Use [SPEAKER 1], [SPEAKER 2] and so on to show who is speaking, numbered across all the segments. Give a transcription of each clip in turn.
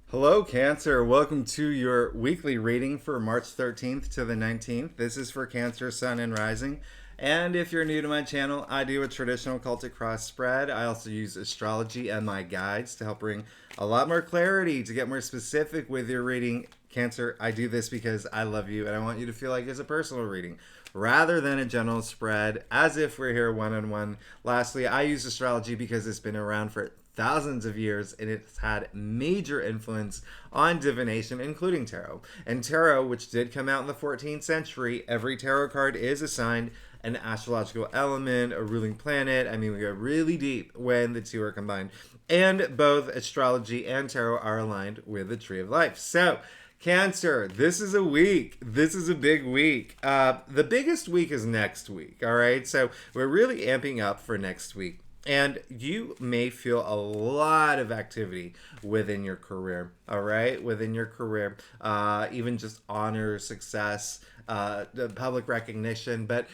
[SPEAKER 1] Hello, Cancer. Welcome to your weekly reading for March 13th to the 19th. This is for Cancer, Sun, and Rising. And if you're new to my channel, I do a traditional Celtic cross spread. I also use astrology and my guides to help bring a lot more clarity, to get more specific with your reading. Cancer, I do this because I love you and I want you to feel like it's a personal reading rather than a general spread, as if we're here one on one. Lastly, I use astrology because it's been around for thousands of years and it's had major influence on divination, including tarot. And tarot, which did come out in the 14th century, every tarot card is assigned an astrological element, a ruling planet. I mean, we go really deep when the two are combined. And both astrology and tarot are aligned with the tree of life. So, Cancer, this is a week. This is a big week. The biggest week is next week, all right? So we're really amping up for next week. And you may feel a lot of activity within your career, all right? Within your career, even just honor, success, the public recognition. But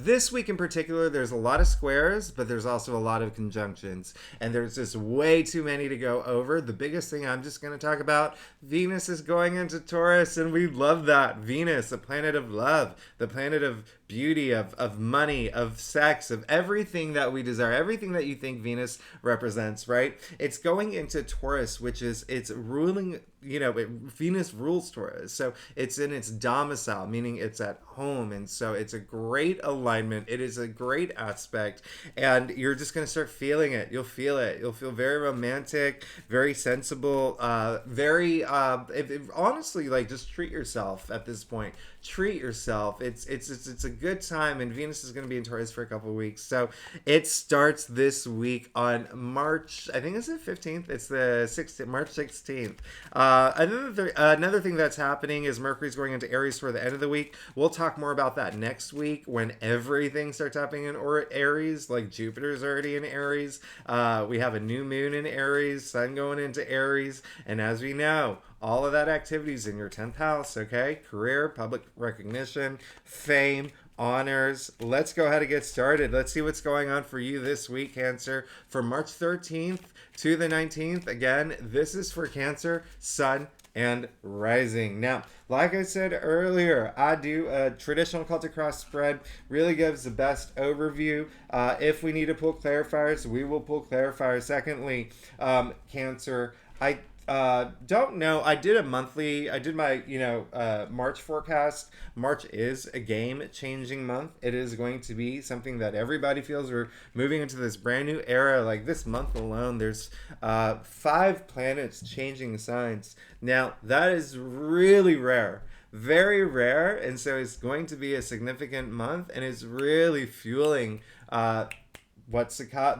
[SPEAKER 1] this week in particular, there's a lot of squares, but there's also a lot of conjunctions. And there's just way too many to go over. The biggest thing I'm just going to talk about, Venus is going into Taurus, and we love that. Venus, the planet of love, the planet of beauty, of money, of sex, of everything that we desire, everything that you think Venus represents, right? It's going into Taurus, which is, it's ruling, Venus rules Taurus. So it's in its domicile, meaning it's at home. And so it's a great alignment. It is a great aspect. And you're just going to start feeling it. You'll feel it. You'll feel very romantic, very sensible, honestly, like, just treat yourself at this point. Treat yourself. It's a good time, and Venus is going to be in Taurus for a couple of weeks. So it starts this week on March, I think it's the 15th. It's the 16th, March 16th. Another thing that's happening is Mercury's going into Aries for the end of the week. We'll talk more about that next week when everything starts happening in Aries, like Jupiter's already in Aries. We have a new moon in Aries, Sun going into Aries, and as we know, all of that activity is in your 10th house, okay? Career, public recognition, fame, honors. Let's go ahead and get started. Let's see what's going on for you this week, Cancer. From March 13th to the 19th, again, this is for Cancer, Sun, and Rising. Now, like I said earlier, I do a traditional Celtic cross spread. Really gives the best overview. If we need to pull clarifiers, we will pull clarifiers. Secondly, Cancer, I don't know. I did my, March forecast. March is a game-changing month. It is going to be something that everybody feels we're moving into this brand new era. Like this month alone, there's 5 planets changing signs. Now, that is really rare. Very rare. And so it's going to be a significant month, and it's really fueling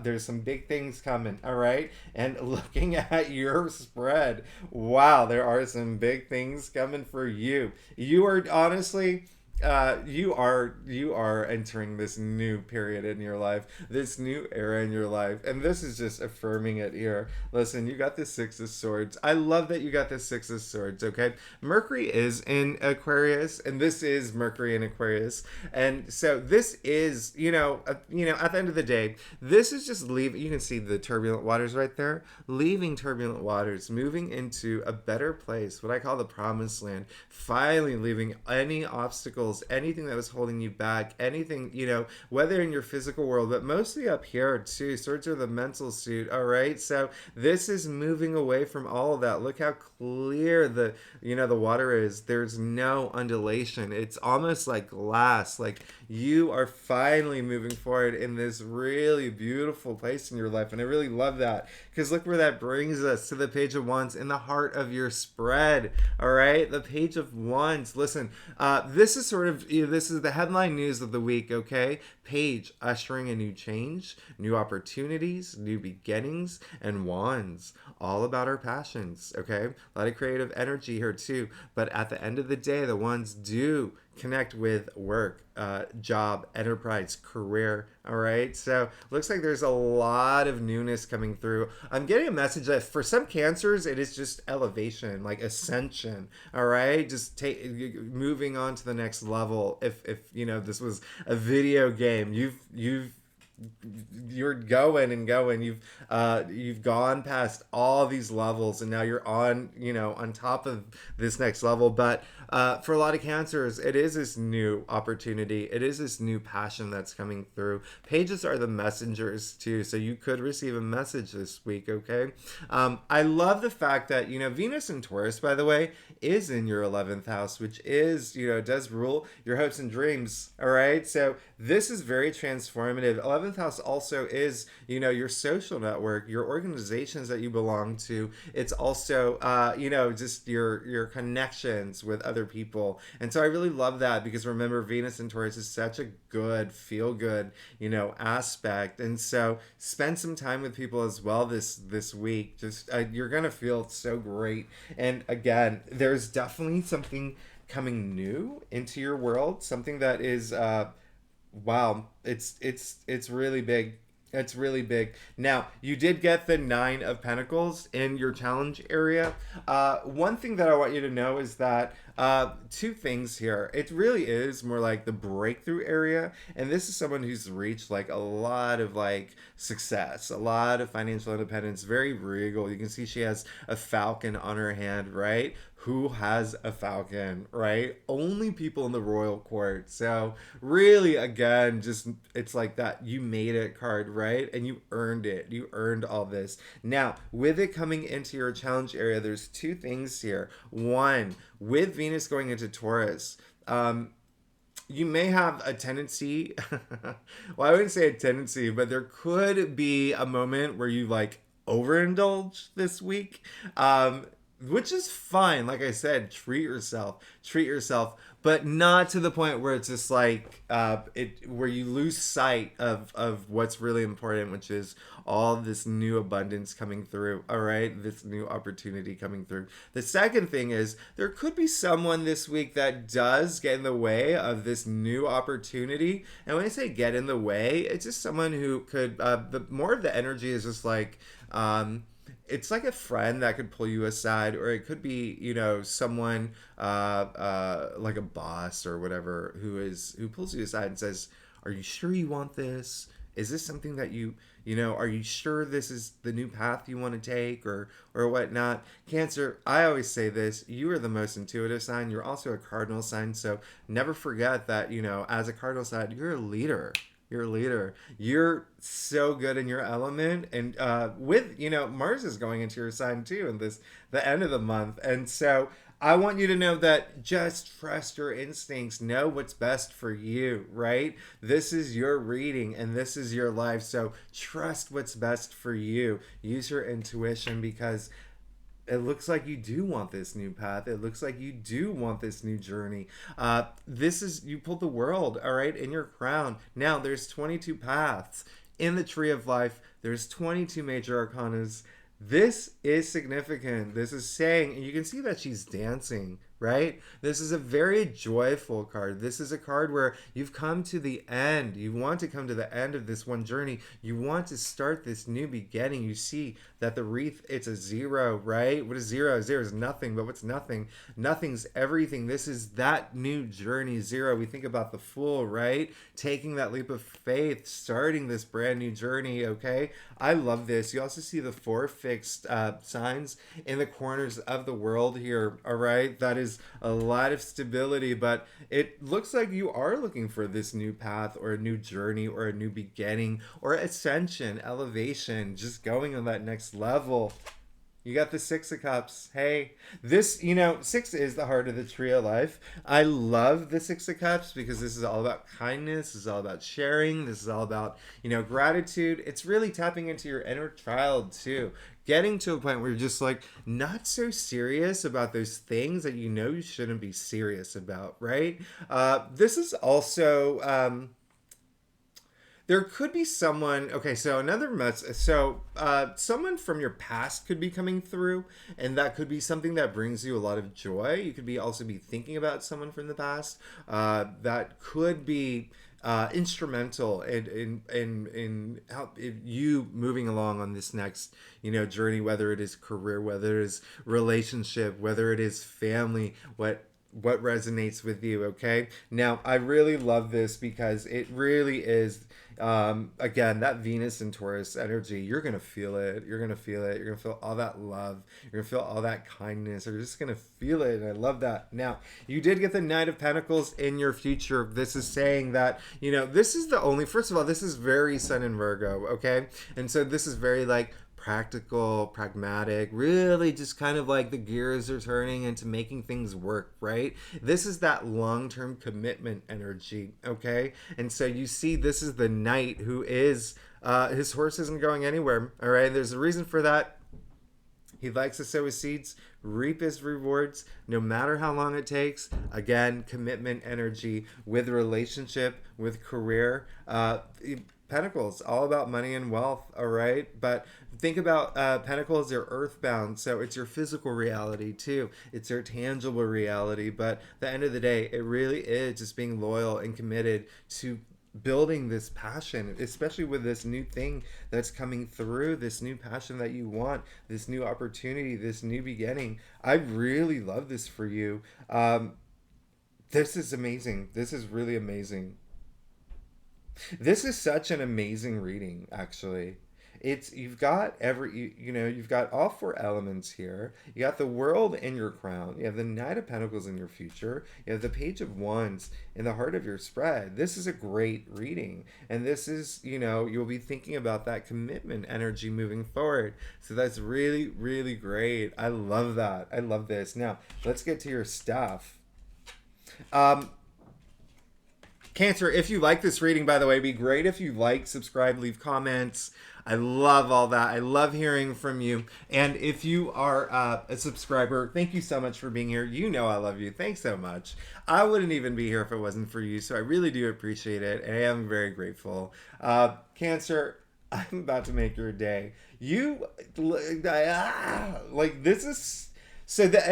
[SPEAKER 1] there's some big things coming, all right? And looking at your spread, wow, there are some big things coming for you. You are honestly, you are entering this new period in your life, this new era in your life, and this is just affirming it here. Listen, you got the 6 of Swords. I love that you got the 6 of Swords. Okay, Mercury is in Aquarius, and this is Mercury in Aquarius, and so this is, at the end of the day, this is just leaving. You can see the turbulent waters right there, leaving turbulent waters, moving into a better place, what I call the promised land. Finally, leaving any obstacles, anything that was holding you back, anything, whether in your physical world, but mostly up here too. Swords are the mental suit, all right? So this is moving away from all of that. Look how clear the water is. There's no undulation. It's almost like glass. Like you are finally moving forward in this really beautiful place in your life. And I really love that, because look where that brings us, to the Page of Wands in the heart of your spread, all right? The Page of Wands. Listen, this is this is the headline news of the week, okay? Page ushering a new change, new opportunities, new beginnings, and Wands, all about our passions, okay? A lot of creative energy here too, but at the end of the day, the Wands do connect with work, job, enterprise, career, all right? So looks like there's a lot of newness coming through. I'm getting a message that for some Cancers, it is just elevation, like ascension, all right? Just moving on to the next level. If this was a video game, you've you're going and going. You've gone past all these levels, and now you're on, on top of this next level. But for a lot of cancers, it is this new opportunity. It is this new passion that's coming through. Pages are the messengers too, so you could receive a message this week. Okay, I love the fact that Venus in Taurus, by the way, is in your 11th house, which is does rule your hopes and dreams. All right, so this is very transformative. 11th house also is your social network, your organizations that you belong to. It's also just your connections with other people. And so I really love that, because remember, Venus in Taurus is such a good feel good aspect. And so spend some time with people as well this week. Just you're gonna feel so great. And again, there's definitely something coming new into your world, something that is wow, it's really big. It's really big. Now, you did get the Nine of Pentacles in your challenge area. One thing that I want you to know is that two things here. It really is more like the breakthrough area. And this is someone who's reached like a lot of like success, a lot of financial independence, very regal. You can see she has a falcon on her hand, right? Who has a falcon, right? Only people in the royal court. So really, again, just it's like that you made it card, right? And you earned it. You earned all this. Now, with it coming into your challenge area, there's two things here. One, with Venus going into Taurus, you may have a tendency, well, I wouldn't say a tendency, but there could be a moment where you like overindulge this week. Which is fine. Like I said, treat yourself, but not to the point where it's just like where you lose sight of what's really important, which is all this new abundance coming through. All right, this new opportunity coming through. The second thing is there could be someone this week that does get in the way of this new opportunity. And when I say get in the way, it's just someone who could. The more of the energy is just like. It's like a friend that could pull you aside, or it could be someone like a boss or whatever who pulls you aside and says, are you sure you want this? Is this something that are you sure this is the new path you want to take, or whatnot? Cancer, I always say this, you are the most intuitive sign. You're also a cardinal sign, so never forget that as a cardinal sign, you're a leader. You're a leader. You're so good in your element, and with Mars is going into your sign too in the end of the month, and so I want you to know that just trust your instincts. Know what's best for you, right? This is your reading and this is your life, so trust what's best for you. Use your intuition, because it looks like you do want this new path. It looks like you do want this new journey. You pulled the world, all right, in your crown. Now, there's 22 paths. In the Tree of Life, there's 22 major arcanas. This is significant. This is saying, and you can see that she's dancing, right? This is a very joyful card. This is a card where you've come to the end. You want to come to the end of this one journey. You want to start this new beginning. You see that the wreath, it's a zero, right? What is zero? Zero is nothing, but what's nothing? Nothing's everything. This is that new journey, zero. We think about the Fool, right? Taking that leap of faith, starting this brand new journey, okay? I love this. You also see the four fixed signs in the corners of the world here, all right? That is a lot of stability, but it looks like you are looking for this new path or a new journey or a new beginning or ascension, elevation, just going on that next level. You got the Six of Cups. Hey, this, six is the heart of the Tree of Life. I love the Six of Cups because this is all about kindness. This is all about sharing. This is all about, gratitude. It's really tapping into your inner child too. Getting to a point where you're just like not so serious about those things that you shouldn't be serious about, right? This is also... there could be someone, okay, so someone from your past could be coming through, and that could be something that brings you a lot of joy. You could also be thinking about someone from the past that could be instrumental in help you moving along on this next journey, whether it is career, whether it is relationship, whether it is family, what resonates with you. Okay, now I really love this because it really is, again, that Venus and Taurus energy. You're gonna feel it. You're gonna feel it. You're gonna feel all that love. You're gonna feel all that kindness. You're just gonna feel it. And I love that. Now, you did get the Knight of Pentacles in your future. This is saying that, this is the only, first of all, this is very Sun in Virgo, okay? And so this is very like practical, pragmatic, really just kind of like the gears are turning into making things work, right? This is that long-term commitment energy, okay? And so you see, this is the knight who is, his horse isn't going anywhere, all right? There's a reason for that. He likes to sow his seeds, reap his rewards, no matter how long it takes. Again, commitment energy with relationship, with career. Pentacles, all about money and wealth, all right? But think about Pentacles, they're earthbound, so it's your physical reality too. It's your tangible reality, but at the end of the day, it really is just being loyal and committed to building this passion, especially with this new thing that's coming through, this new passion that you want, this new opportunity, this new beginning. I really love this for you. This is amazing. This is really amazing. This is such an amazing reading, actually. It's you've got you've got all four elements here. You got the world in your crown. You have the Knight of Pentacles in your future. You have the Page of Wands in the heart of your spread. This is a great reading, and this is you'll be thinking about that commitment energy moving forward. So that's really, really great. I love that. I love this. Now let's get to your stuff. Cancer, if you like this reading, by the way, it'd be great if you like, subscribe, leave comments. I love all that. I love hearing from you. And if you are a subscriber, thank you so much for being here. You know I love you. Thanks so much. I wouldn't even be here if it wasn't for you. So I really do appreciate it. And I am very grateful. Cancer, I'm about to make your day. This is... So the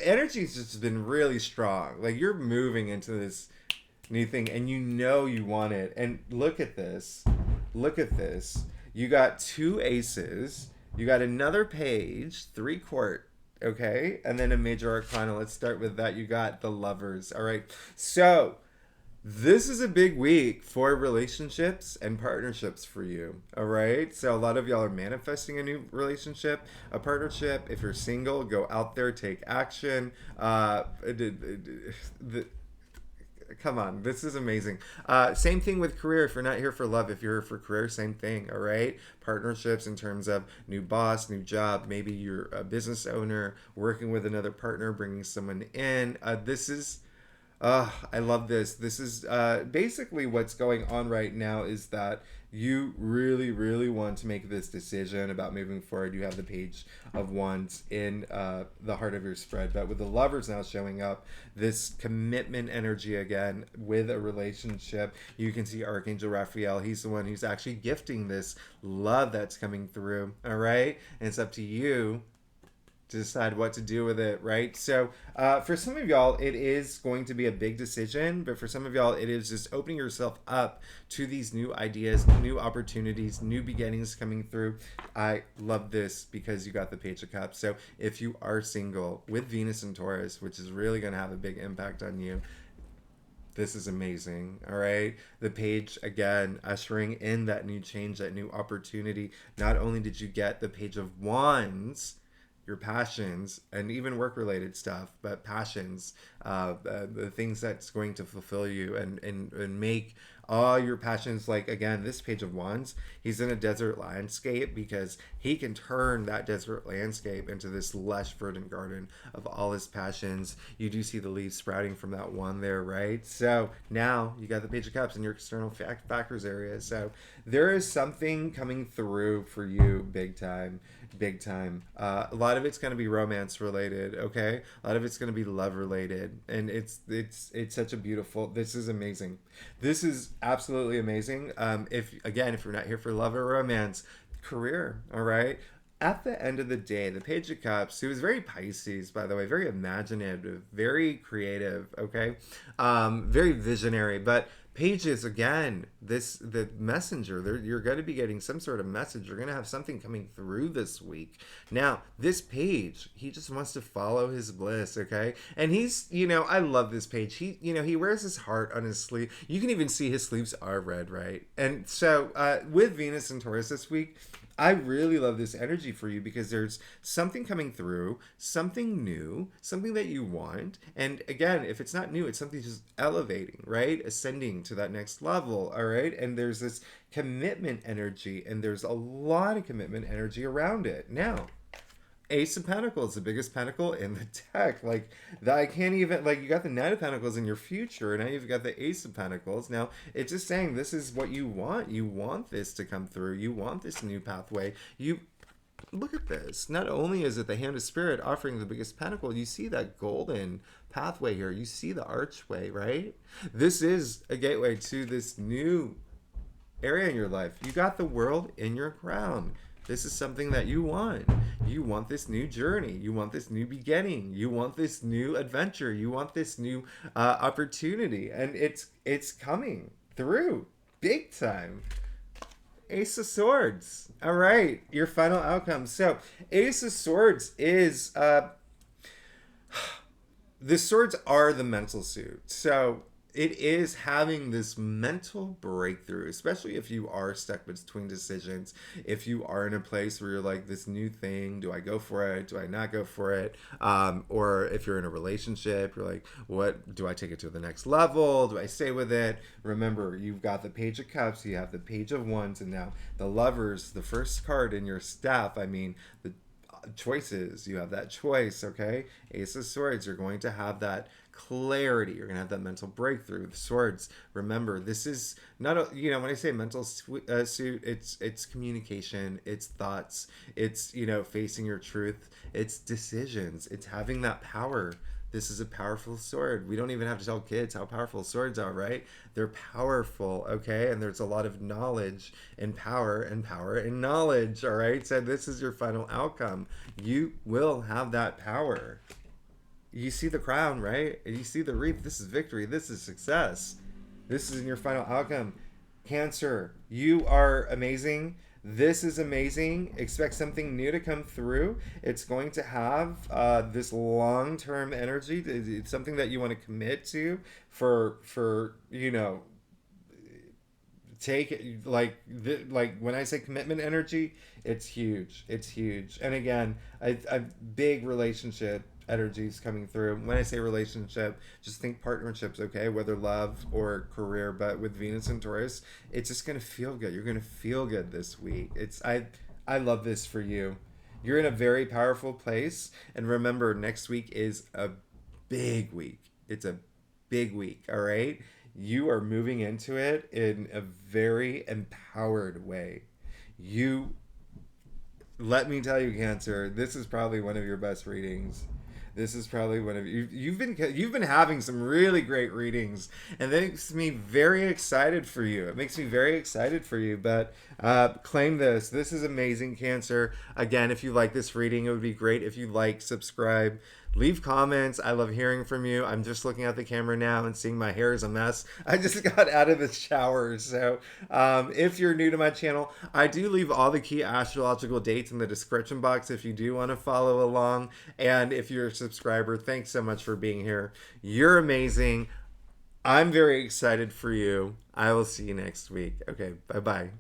[SPEAKER 1] energy's just been really strong. Like you're moving into this new thing and you want it. And look at this. Look at this. You got two aces. You got another page, 3 court. Okay. And then a major arcana. Let's start with that. You got the Lovers. All right. So this is a big week for relationships and partnerships for you. All right. So a lot of y'all are manifesting a new relationship, a partnership. If you're single, go out there, take action. Come on, this is amazing. Same thing with career. If you're not here for love, if you're here for career, same thing. All right. Partnerships in terms of new boss, new job. Maybe you're a business owner working with another partner, bringing someone in. I love this. This is basically what's going on right now is that you really, really want to make this decision about moving forward. You have the Page of Wands in the heart of your spread. But with the Lovers now showing up, this commitment energy again with a relationship, you can see Archangel Raphael. He's the one who's actually gifting this love that's coming through. All right? And it's up to you to decide what to do with it, right? So for some of y'all, it is going to be a big decision, but for some of y'all, it is just opening yourself up to these new ideas, new opportunities, new beginnings coming through. I love this because you got the Page of Cups. So if you are single with Venus and Taurus, which is really going to have a big impact on you, this is amazing. All right. The page, again, ushering in that new change, that new opportunity. Not only did you get the Page of Wands, your passions, and even work-related stuff, but passions, the things that's going to fulfill you and make all your passions, like, again, this Page of Wands, he's in a desert landscape because he can turn that desert landscape into this lush, verdant garden of all his passions. You do see the leaves sprouting from that one there, right? So now you got the Page of Cups in your external factors area. So there is something coming through for you big time. Big time. A lot of it's going to be romance related, okay? A lot of it's going to be love related, and it's such a beautiful. This is amazing. This is absolutely amazing. If you're not here for love or romance, career, all right? At the end of the day, the Page of Cups, who is very Pisces, by the way, very imaginative, very creative, okay? Very visionary, but Pages, again, the messenger, you're going to be getting some sort of message. You're going to have something coming through this week. Now, this page, he just wants to follow his bliss, okay? And he's, I love this page. He wears his heart on his sleeve. You can even see his sleeves are red, right? And so with Venus and Taurus this week, I really love this energy for you because there's something coming through, something new, something that you want. And again, if it's not new, it's something just elevating, right? Ascending to that next level, all right? And there's this commitment energy, and there's a lot of commitment energy around it. Now, Ace of Pentacles, the biggest pentacle in the deck. Like, that I can't even, like, you got the Knight of Pentacles in your future, and now you've got the Ace of Pentacles. Now, it's just saying this is what you want. You want this to come through. You want this new pathway. Look at this. Not only is it the Hand of Spirit offering the biggest pentacle, you see that golden pathway here. You see the archway, right? This is a gateway to this new area in your life. You got the world in your crown. This is something that you want. You want this new journey. You want this new beginning. You want this new adventure. You want this new opportunity. And it's coming through big time. Ace of Swords. All right, your final outcome. So Ace of Swords is... the swords are the mental suit. So it is having this mental breakthrough, especially if you are stuck between decisions. If you are in a place where you're like, this new thing, do I go for it? Do I not go for it? Or if you're in a relationship, you're like, what, do I take it to the next level? Do I stay with it? Remember, you've got the Page of Cups, you have the Page of Wands, and now the Lovers, the first card in your staff. I mean, the choices, you have that choice, okay? Ace of Swords, you're going to have that clarity. You're gonna have that mental breakthrough with swords. Remember, this is not a, when I say mental suit, it's communication, it's thoughts, it's facing your truth, it's decisions, it's having that power. This is a powerful sword. We don't even have to tell kids how powerful swords are, right? They're powerful, okay? And there's a lot of knowledge and power and knowledge, all right? So this is your final outcome. You will have that power. You see the crown, right? You see the wreath. This is victory. This is success. This is in your final outcome. Cancer, you are amazing. This is amazing. Expect something new to come through. It's going to have this long-term energy. It's something that you want to commit to for take it, like when I say commitment energy, it's huge. It's huge. And again, I big relationship energies coming through. When I say relationship, just think partnerships, okay? Whether love or career, but with Venus and Taurus, it's just gonna feel good. You're gonna feel good this week. I love this for you. You're in a very powerful place. And remember, next week is a big week. It's a big week, all right? You are moving into it in a very empowered way. Let me tell you, Cancer, this is probably one of your best readings. This is probably one of you've been having some really great readings, and that makes me very excited for you. It makes me very excited for you. But claim this. This is amazing, Cancer. Again, if you like this reading, it would be great if you like, subscribe, leave comments. I love hearing from you. I'm just looking at the camera now and seeing my hair is a mess. I just got out of the shower. So if you're new to my channel, I do leave all the key astrological dates in the description box if you do want to follow along. And if you're a subscriber, thanks so much for being here. You're amazing. I'm very excited for you. I will see you next week. Okay, bye-bye.